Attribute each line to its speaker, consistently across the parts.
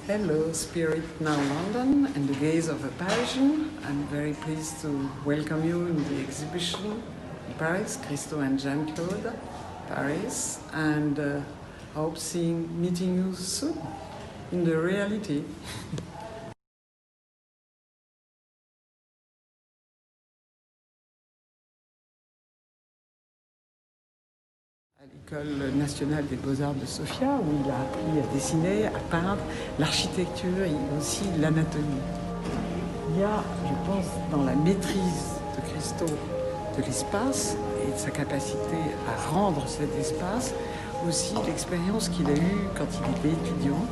Speaker 1: Hello, Spirit Now London and the Gaze of a Parisian. I'm very pleased to welcome you in the exhibition in Paris, Christo and Jean-Claude, Paris, and hope meeting you soon in the reality. À l'École nationale des beaux-arts de Sofia, où il a appris à dessiner, à peindre, l'architecture et aussi l'anatomie. Il y a, je pense, dans la maîtrise de Christo de l'espace et de sa capacité à rendre cet espace, aussi l'expérience qu'il a eue quand il était étudiant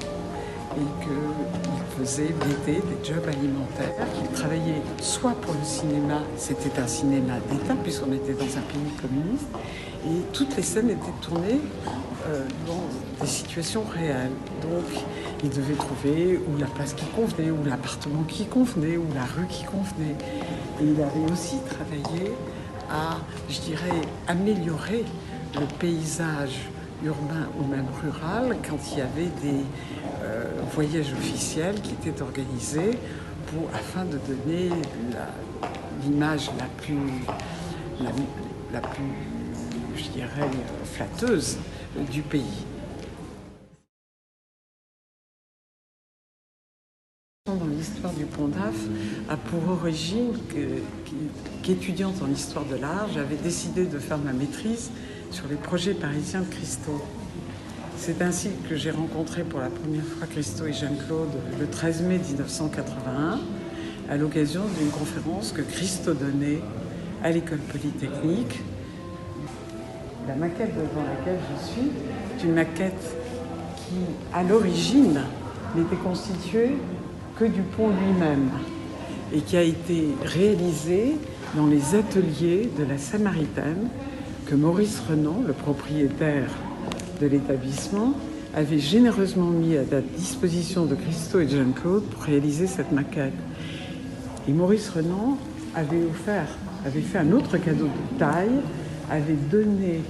Speaker 1: et qu'il faisait l'été des jobs alimentaires, qu'il travaillait soit pour le cinéma, c'était un cinéma d'État puisqu'on était dans un pays communiste, et toutes les scènes étaient tournées dans des situations réelles. Donc il devait trouver ou la place qui convenait, ou l'appartement qui convenait, ou la rue qui convenait. Et il avait aussi travaillé à, je dirais, améliorer le paysage urbain ou même rural quand il y avait des voyages officiels qui étaient organisés afin de donner l'image la plus, je dirais, flatteuse du pays. Dans l'histoire du Pont d'Aff a pour origine qu'étudiante en histoire de l'art, j'avais décidé de faire ma maîtrise sur les projets parisiens de Christo. C'est ainsi que j'ai rencontré pour la première fois Christo et Jean-Claude le 13 mai 1981 à l'occasion d'une conférence que Christo donnait à l'École Polytechnique. La maquette devant laquelle je suis est une maquette qui, à l'origine, n'était constituée que du pont lui-même et qui a été réalisée dans les ateliers de la Samaritaine que Maurice Renan, le propriétaire de l'établissement, avait généreusement mis à la disposition de Christo et Jean-Claude pour réaliser cette maquette. Et Maurice Renan avait fait un autre cadeau de taille, avait donné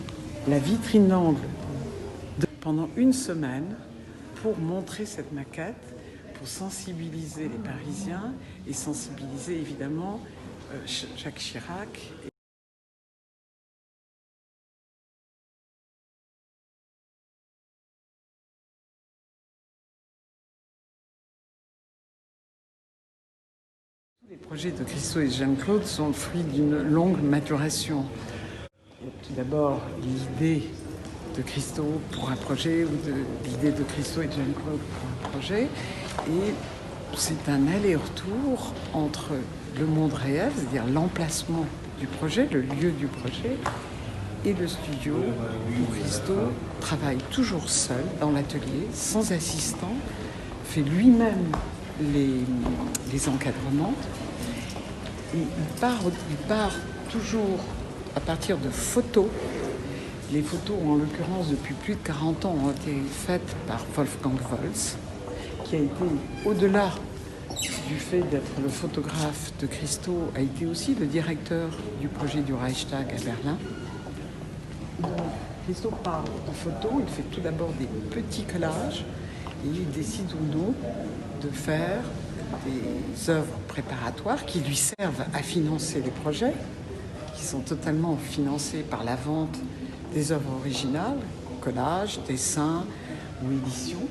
Speaker 1: la vitrine d'angle pendant une semaine pour montrer cette maquette, pour sensibiliser les Parisiens et sensibiliser évidemment Jacques Chirac. Les projets de Christo et Jean-Claude sont le fruit d'une longue maturation. Il y a tout d'abord l'idée de Christo pour un projet ou l'idée de Christo et de Jean-Claude pour un projet. Et c'est un aller-retour entre le monde réel, c'est-à-dire l'emplacement du projet, le lieu du projet, et le studio où Christo travaille toujours seul dans l'atelier, sans assistant, fait lui-même les encadrements. Et il part toujours à partir de photos. Les photos, en l'occurrence, depuis plus de 40 ans, ont été faites par Wolfgang Wolz, qui a été, au-delà du fait d'être le photographe de Christo, a été aussi le directeur du projet du Reichstag à Berlin. Donc, Christo parle de photos, il fait tout d'abord des petits collages et il décide ou non de faire des œuvres préparatoires qui lui servent à financer les projets, qui sont totalement financés par la vente des œuvres originales, collages, dessins ou éditions.